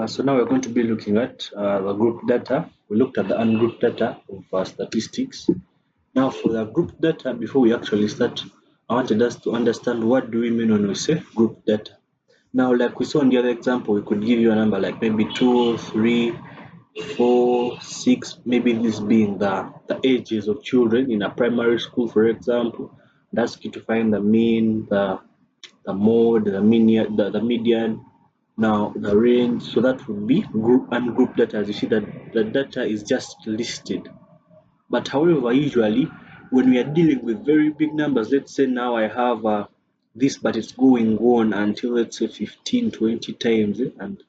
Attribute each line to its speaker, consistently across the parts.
Speaker 1: So now we're going to be looking at the group data. We looked at the ungrouped data of statistics. Now for the group data, before we actually start, I wanted us to understand what do we mean when we say group data. Now, like we saw in the other example, we could give you a number like maybe 2, 3, 4, 6, maybe this being the ages of children in a primary school, for example. That's key to find the mean, the mode, the median, now the range. So that would be group and group data. As you see that the data is just listed. But however, usually when we are dealing with very big numbers, let's say now I have this, but it's going on until let's say 15, 20 times, and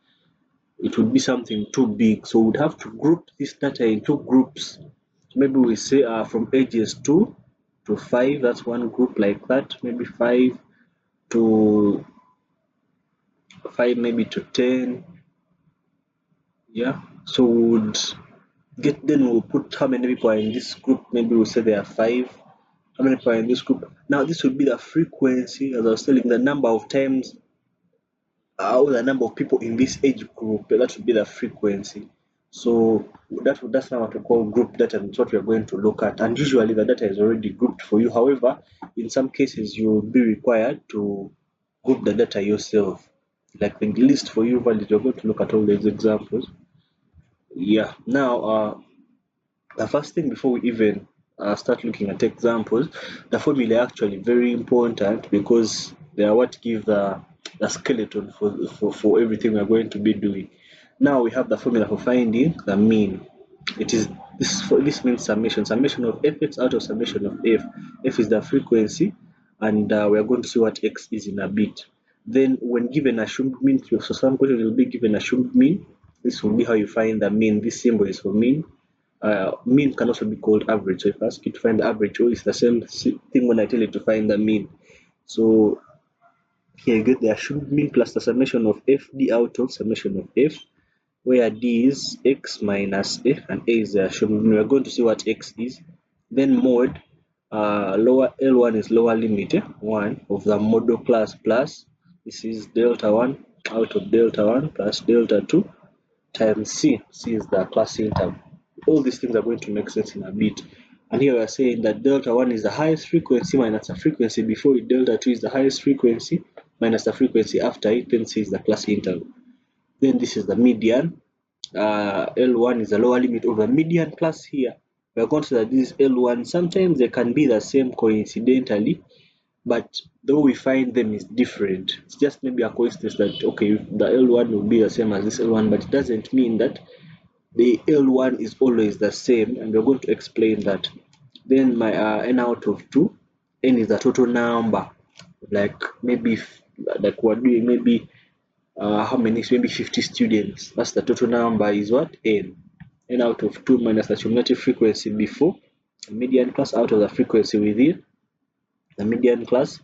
Speaker 1: it would be something too big. So we'd have to group this data into groups. So maybe we say from ages 2 to 5, that's one group like that. Maybe 5 to 5, maybe to 10. Yeah. So we'll put how many people are in this group. Maybe we'll say there are 5. How many people are in this group? Now this would be the frequency, as I was telling, the number of times or the number of people in this age group. That would be the frequency. So that's now what we call group data, and it's what we're going to look at. And usually the data is already grouped for you. However, in some cases you will be required to group the data yourself. Like the list for you values, you're going to look at all these examples. Yeah. Now the first thing before we even start looking at examples, the formula actually very important because they are what give the skeleton for everything we are going to be doing. Now we have the formula for finding the mean. It is this means summation of fx out of summation of f. F is the frequency, and we are going to see what x is in a bit. Then when given assumed mean, so some questions will be given assumed mean. This will be how you find the mean. This symbol is for mean. Mean can also be called average. So if I ask you to find the average, it's the same thing when I tell you to find the mean. So here you get the assumed mean plus the summation of f d out of summation of f, where d is x minus f and a is the assumed mean. We are going to see what x is. Then mode, lower L1 is lower limit 1 of the modulo class plus this is delta 1 out of delta 1 plus delta 2 times c. C is the class interval. All these things are going to make sense in a bit. And here we are saying that delta 1 is the highest frequency minus the frequency before it, delta 2 is the highest frequency minus the frequency after it, then c is the class interval. Then this is the median. L1 is the lower limit of the median plus here. We are going to see that this L1, sometimes they can be the same coincidentally, but though we find them is different. It's just maybe a coincidence that okay, the L1 will be the same as this L1, but it doesn't mean that the L1 is always the same, and we're going to explain that. Then my n out of 2, n is the total number, like maybe like we're doing maybe how many, maybe 50 students. That's the total number is what? N out of 2 minus the cumulative frequency before the median class out of the frequency within the median class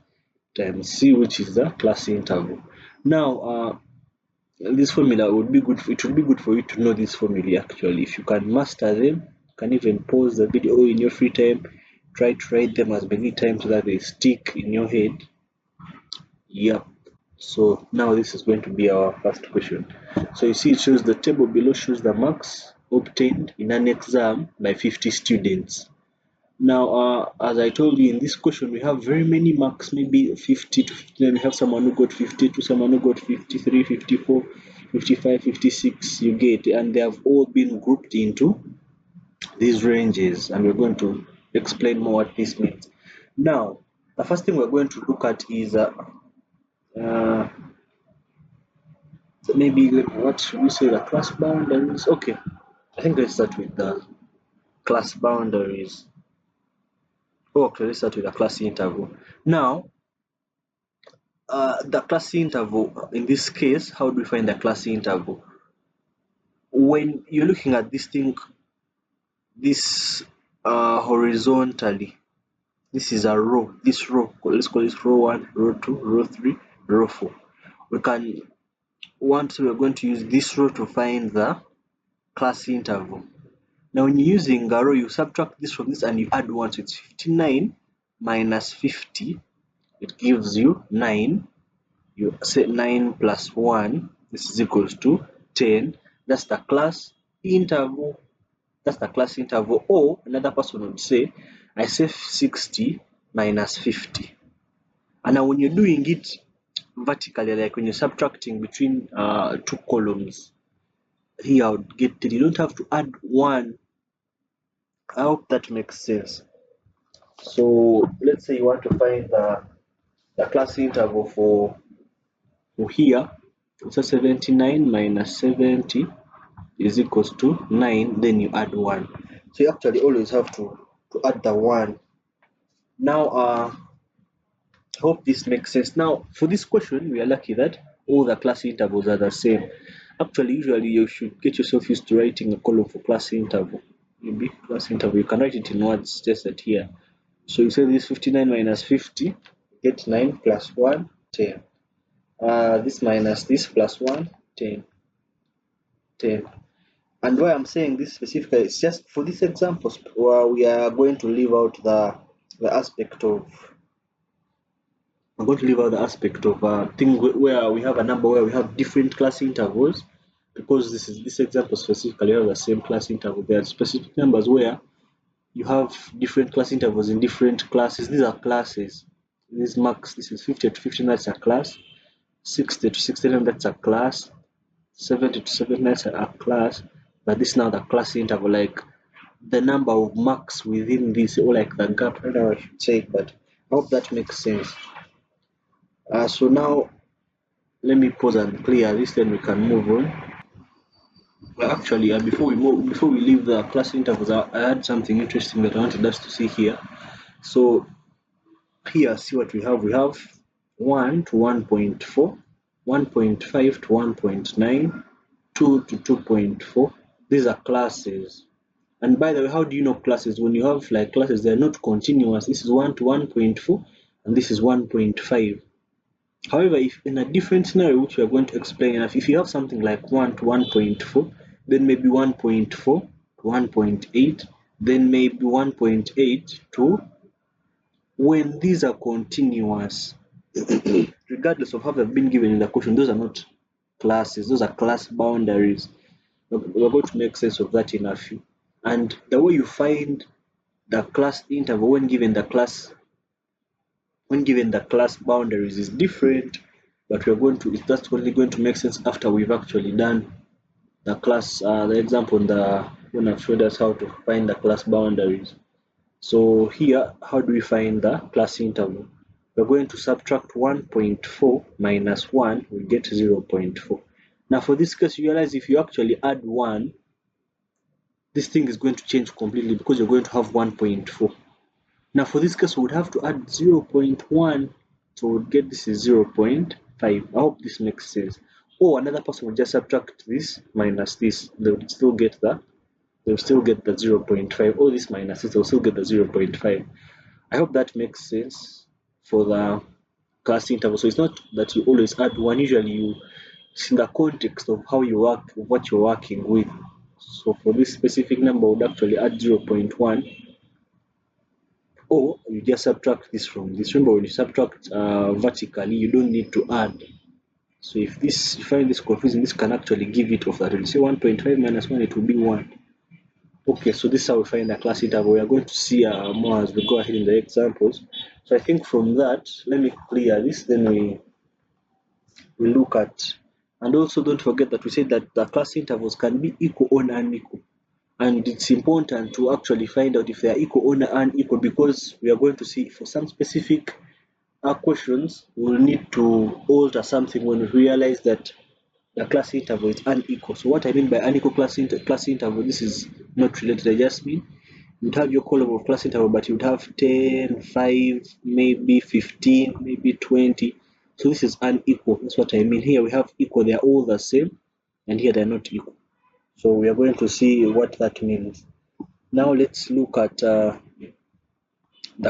Speaker 1: times c, which is the class interval. Now this formula would be good it would be good for you to know this formula. Actually, if you can master them, you can even pause the video in your free time, try to write them as many times so that they stick in your head. Yep. So now this is going to be our first question. So you see it shows the table below shows the marks obtained in an exam by 50 students. Now as I told you, in this question we have very many marks, maybe 50 to 50. Then we have someone who got 52, someone who got 53, 54, 55, 56, you get, and they have all been grouped into these ranges, and we're going to explain more what this means. Now the first thing we're going to look at is maybe what should we say, the class boundaries. Okay, I think let's start with the class boundaries. Okay, let's start with the class interval. Now the class interval, in this case, how do we find the class interval? When you're looking at this thing, this horizontally, this is a row. This row, let's call this row 1, row 2, row 3, row 4. We can once we're going to use this row to find the class interval. Now when you're using a row, you subtract this from this and you add 1, so it's 59 minus 50, it gives you 9. You say 9 plus 1, this is equals to 10. That's the class interval. That's the class interval. Or another person would say, I say 60 minus 50. And now when you're doing it vertically, like when you're subtracting between two columns, here I would get 10. You don't have to add 1. I hope that makes sense. So let's say you want to find the class interval for here. So 79 minus 70 is equals to 9, then you add 1. So you actually always have to add the 1. Now I hope this makes sense. Now for this question, we are lucky that all the class intervals are the same. Actually, usually you should get yourself used to writing a column for class interval. Maybe class interval, you can write it in words just that here. So you say this 59 minus 50, get 9 plus 1, 10. This minus this plus 1, 10. 10. And why I'm saying this specifically is just for this example where we are going to leave out the aspect of I'm going to leave out the aspect of thing where we have a number where we have different class intervals, because this example specifically have the same class interval. There are specific numbers where you have different class intervals in different classes. These are classes. This max, this is 50 to 59, that's a class. 60 to 69, that's a class. 70 to 79, that's a class. But this now the class interval, like the number of marks within this, or like the gap. I don't know what I should say, but I hope that makes sense. So now let me pause and clear this, then we can move on. Well, actually, before we leave the class intervals, I had something interesting that I wanted us to see here. So here, see what we have. We have 1 to 1.4, 1.5 to 1.9, 2 to 2.4. These are classes. And by the way, how do you know classes? When you have like classes, they're not continuous. This is 1 to 1.4, and this is 1.5. However, if in a different scenario, which we are going to explain, if you have something like 1 to 1.4, then maybe 1.4 to 1.8, then maybe 1.8 to, when these are continuous, regardless of how they've been given in the question, those are not classes, those are class boundaries. We're going to make sense of that in a few. And the way you find the class interval when given the class boundaries is different, but that's only going to make sense after we've actually done the class the example when I've showed us how to find the class boundaries. So here, how do we find the class interval? We're going to subtract 1.4 minus 1, we get 0.4. Now for this case, you realize if you actually add 1, this thing is going to change completely, because you're going to have 1.4. Now for this case, we would have to add 0.1, so we'll get this is 0.5. I hope this makes sense. Or another person will just subtract this minus this, they will still get the 0.5. Or this minus this, they'll still get the 0.5. I hope that makes sense for the class interval. So it's not that you always add 1, usually it's in the context of how you work, of what you're working with. So for this specific number, we would actually add 0.1, or you just subtract this from this. Remember, when you subtract vertically, you don't need to add. So if you find this confusing, this can actually give it off that. You say 1.5 minus 1, it will be 1. Okay, so this is how we find the class interval. We are going to see more as we go ahead in the examples. So I think from that, let me clear this, then we look at, and also don't forget that we said that the class intervals can be equal or unequal. And it's important to actually find out if they are equal or unequal, because we are going to see for some specific questions we'll need to alter something when we realize that the class interval is unequal. So what I mean by unequal class interval, this is not related. I just mean you'd have your column of class interval, but you'd have 10, 5, maybe 15, maybe 20. So this is unequal. That's what I mean. Here we have equal, they are all the same, and here they're not equal. So we are going to see what that means. Now let's look at the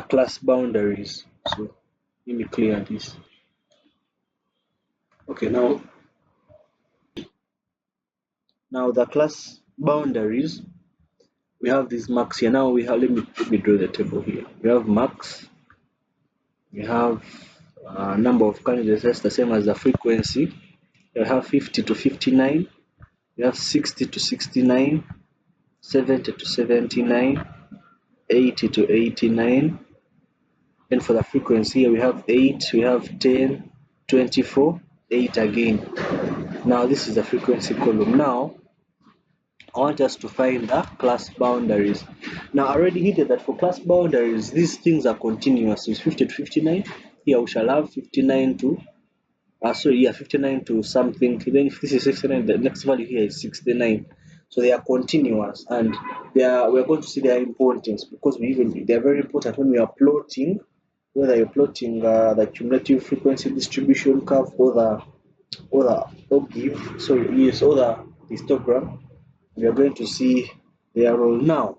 Speaker 1: class boundaries. So let me clear this. Okay, now the class boundaries, we have these marks here. Now we have, let me draw the table here. We have marks, we have number of candidates, that's the same as the frequency. We have 50 to 59, We have 60 to 69, 70 to 79, 80 to 89. And for the frequency here we have 8, we have 10, 24, 8 again. Now this is the frequency column. Now I want us to find the class boundaries. Now I already hinted that for class boundaries these things are continuous. So it's 50 to 59. Here we shall have 59 to 59 to something. Then if this is 69, the next value here is 69. So they are continuous, and we're going to see their importance because they're very important when we are plotting, whether you're plotting the cumulative frequency distribution curve or the octave, or the histogram. We are going to see their role now.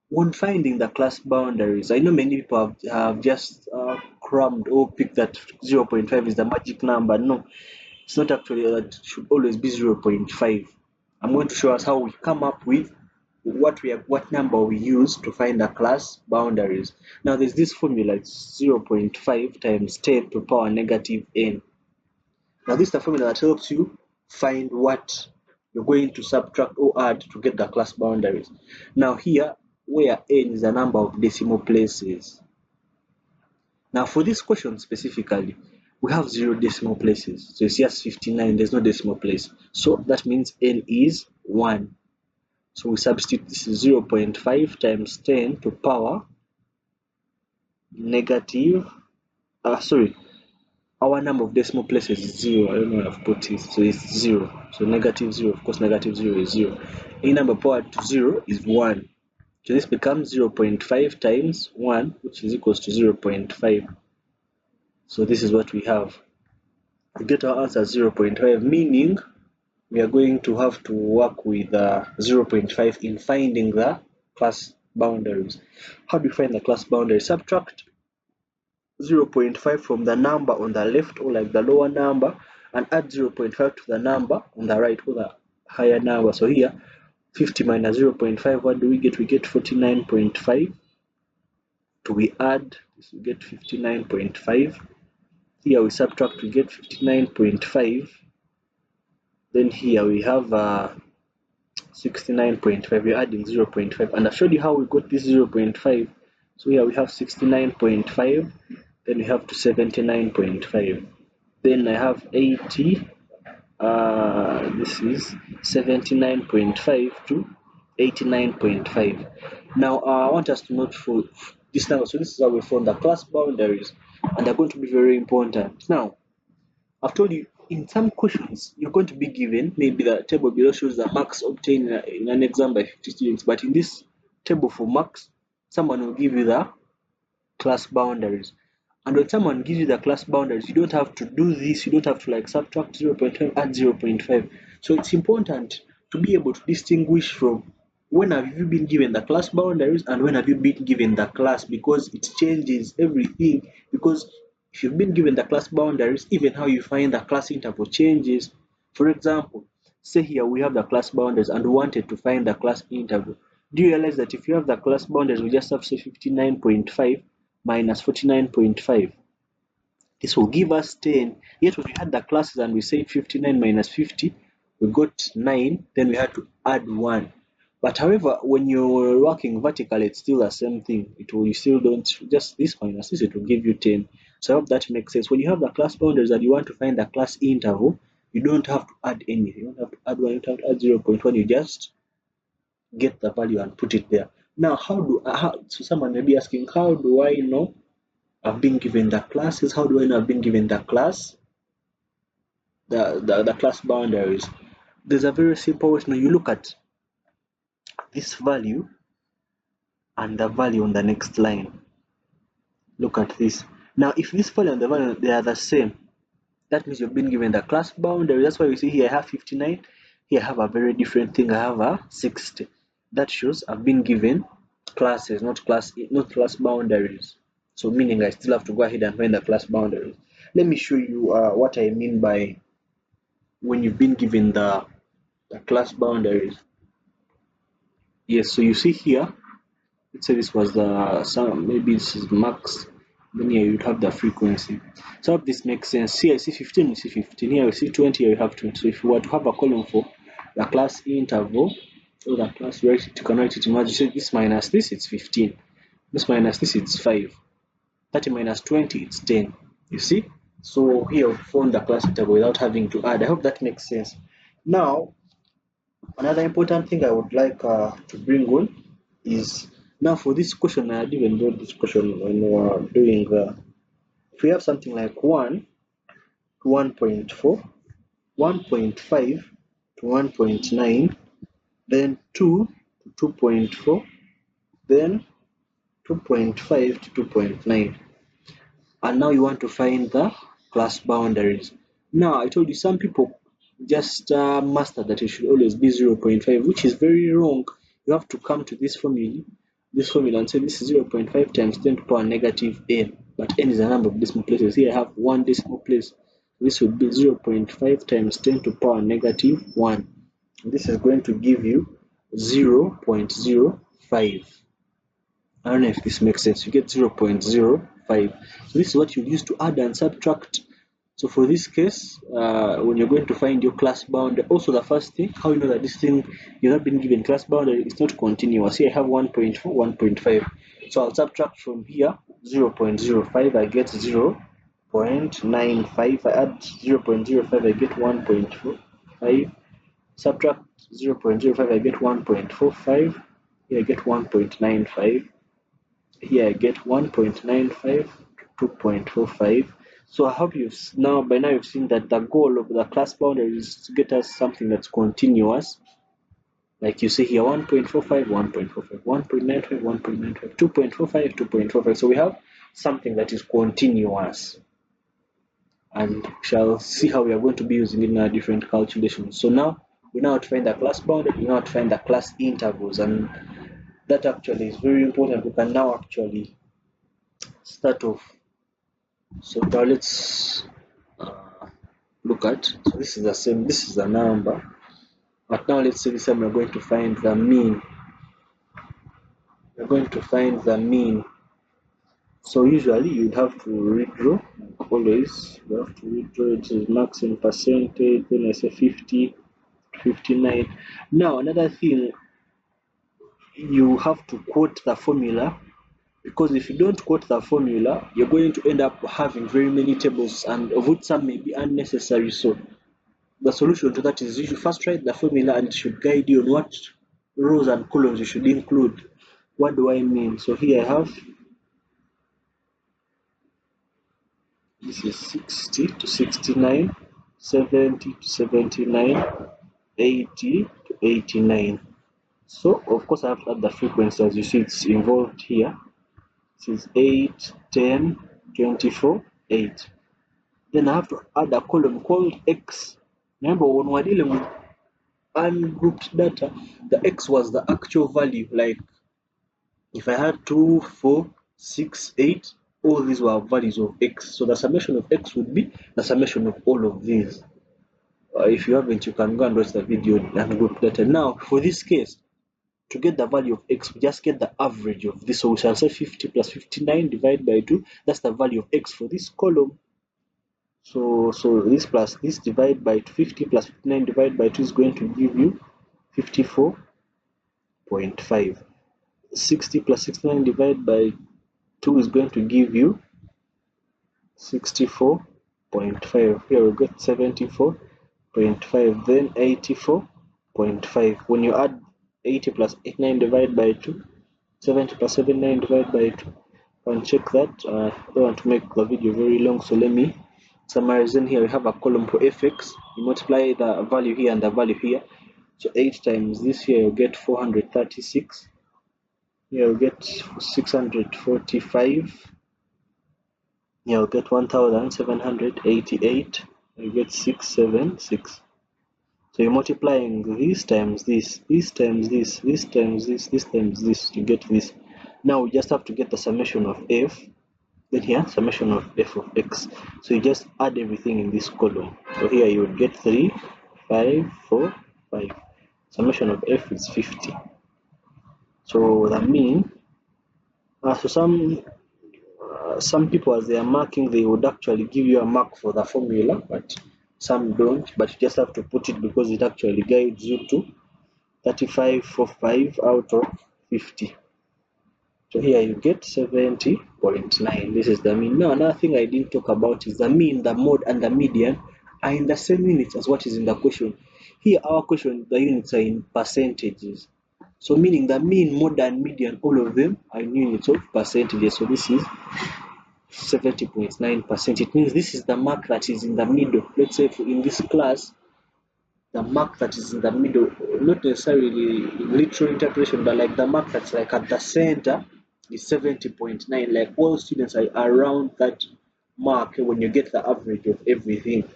Speaker 1: When finding the class boundaries, I know many people have just crammed or picked that 0.5 is the magic number. No, it's not actually that. It should always be 0.5. I'm going to show us how we come up with what number we use to find the class boundaries. Now there's this formula, it's 0.5 times 10 to the power negative n. Now this is the formula that helps you find what you're going to subtract or add to get the class boundaries. Now here, where n is the number of decimal places. Now for this question specifically, we have 0 decimal places. So it's just 59, there's no decimal place. So that means n is 1. So we substitute this is 0.5 times 10 to power negative, our number of decimal places is 0. I don't know what I've put it. So it's 0. So negative 0, of course negative 0 is 0. Any number powered to 0 is 1. So this becomes 0.5 times 1, which is equals to 0.5. So this is what we have. We get our answer 0.5, meaning we are going to have to work with 0.5 in finding the class boundaries. How do we find the class boundaries? Subtract 0.5 from the number on the left, or like the lower number, and add 0.5 to the number on the right, or the higher number. So here 50 minus 0.5, what do we get? We get 49.5. Do we add this? We get 59.5. Here we subtract, we get 59.5. Then here we have 69.5. We're adding 0.5, and I've showed you how we got this 0.5. So here we have 69.5, then we have to 79.5, then I have 80, this is 79.5 to 89.5. Now I want us to note for this number. So this is how we found the class boundaries, and they're going to be very important. Now I've told you in some questions you're going to be given, maybe the table below shows the marks obtained in an exam by 50 students, but in this table for marks someone will give you the class boundaries. And when someone gives you the class boundaries, you don't have to do this, you don't have to like subtract 0.5, add 0.5. So it's important to be able to distinguish from when have you been given the class boundaries and when have you been given the class, because it changes everything. Because if you've been given the class boundaries, even how you find the class interval changes. For example, say here we have the class boundaries and we wanted to find the class interval. Do you realize that if you have the class boundaries, we just have to say 59.5 minus 49.5. This will give us 10. Yet when we had the classes and we say 59 minus 50, we got 9, then we had to add 1. But however, when you're working vertically, it's still the same thing. You still don't, just this minus this, it will give you 10. So I hope that makes sense. When you have the class boundaries and you want to find the class interval, you don't have to add anything. You don't have to add 1, you don't have to add 0.1. You just get the value and put it there. Now, so someone may be asking, how do I know I've been given the classes? How do I know I've been given the class, the class boundaries? There's a very simple way. Now you look at this value and the value on the next line. Look at this. Now, if this value and the value they are the same, that means you've been given the class boundary. That's why we see here I have 59. Here I have a very different thing. I have a 60. That shows I've been given classes, not class boundaries. So meaning I still have to go ahead and find the class boundaries. Let me show you what I mean by when you've been given the class boundaries. Yes, so you see here, let's say this was the maybe this is max, then here you'd have the frequency. So I hope this makes sense. Here I see 15, you see 15, here I see 20, here you have 20. So if you were to have a column for the class interval, or the class, you can write it in math. You say this minus this, it's 15. This minus this, it's 5. 30 minus 20, it's 10. You see? So here we found the class interval without having to add. I hope that makes sense. Now, another important thing I would like to bring on is, now for this question, I had even wrote this question when we were doing, if we have something like 1 to 1.4, 1.5 to 1.9, then 2 to 2.4, then 2.5 to 2.9. And now you want to find the class boundaries. Now I told you some people just master that it should always be 0.5, which is very wrong. You have to come to this formula and say this is 0.5 times 10 to the power negative n, but n is a number of decimal places. Here I have one decimal place. This would be 0.5 times 10 to the power negative 1. This is going to give you 0.05. I don't know if this makes sense. You get 0.05. So this is what you use to add and subtract. So for this case, when you're going to find your class boundary, also the first thing, how you know that this thing you've not been given class boundary, it's not continuous. Here I have 1.4, 1.5. So I'll subtract from here 0.05, I get 0.95. I add 0.05, I get 1.45. Subtract 0.05, I get 1.45. Here I get 1.95. Here I get 1.95 to 2.45. So I hope by now you've seen that the goal of the class boundary is to get us something that's continuous. Like you see here, 1.45, 1.45, 1.95, 1.95, 2.45, 2.45. So we have something that is continuous. And we shall see how we are going to be using it in our different calculations. So now we know how to find the class boundary, we know how to find the class intervals, and that actually is very important. We can now actually start off. So now let's look at, so this is the same, this is the number, but now let's say this time we're going to find the mean. We're going to find the mean. So usually you'd have to redraw, always you have to redraw it is max in percentage, then I say 50, 59. Now another thing, you have to quote the formula, because if you don't quote the formula, you're going to end up having very many tables, and of which some may be unnecessary. So the solution to that is you should first write the formula, and it should guide you on what rows and columns you should include. What do I mean? So here I have, this is 60 to 69, 70 to 79, 80 to 89. So of course I have to add the frequency. As you see, it's involved here. This is 8, 10, 24, 8. Then I have to add a column called X. Remember, when we're dealing with ungrouped data, the X was the actual value. Like if I had 2, 4, 6, 8, all these were values of X. So the summation of X would be the summation of all of these. If you haven't, you can go and watch the video on ungrouped data. Now, for this case, to get the value of X, we just get the average of this. So we shall say 50 plus 59 divided by 2. That's the value of X for this column. So this plus this divided by 50 plus 59 divided by 2 is going to give you 54.5. 60 plus 69 divided by 2 is going to give you 64.5. Here we got 74.5, then 84.5. When you add 80 plus 89 divided by 2, 70 plus 79 divided by 2, and check that. I don't want to make the video very long, so let me summarize. In here we have a column for fx. You multiply the value here and the value here. So 8 times this, here you get 436. Here you get 645. Here you get 1788. You get 676. So you're multiplying this times this, this times this, this times this, this times this to get this. Now we just have to get the summation of f. Then here, summation of f of x. So you just add everything in this column. So here you would get 3, 5, 4, 5. Summation of f is 50. So the mean, so some people, as they are marking, they would actually give you a mark for the formula, but some don't, but you just have to put it because it actually guides you to 35.45 out of 50. So here you get 70.9. This is the mean. Now another thing I didn't talk about is the mean, the mode, and the median are in the same units as what is in the question. Here our question, the units are in percentages. So meaning the mean, mode, and median, all of them are in units of percentages. So this is 70.9%. It means this is the mark that is in the middle. Let's say in this class, the mark that is in the middle, not necessarily literal interpretation, but like the mark that's like at the center is 70.9. Like all students are around that mark when you get the average of everything.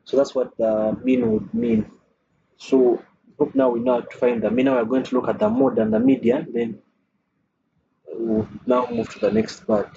Speaker 1: So that's what the mean would mean. So hope now we know how to find the mean. Now we're going to look at the mode and the median, then we'll now move to the next part.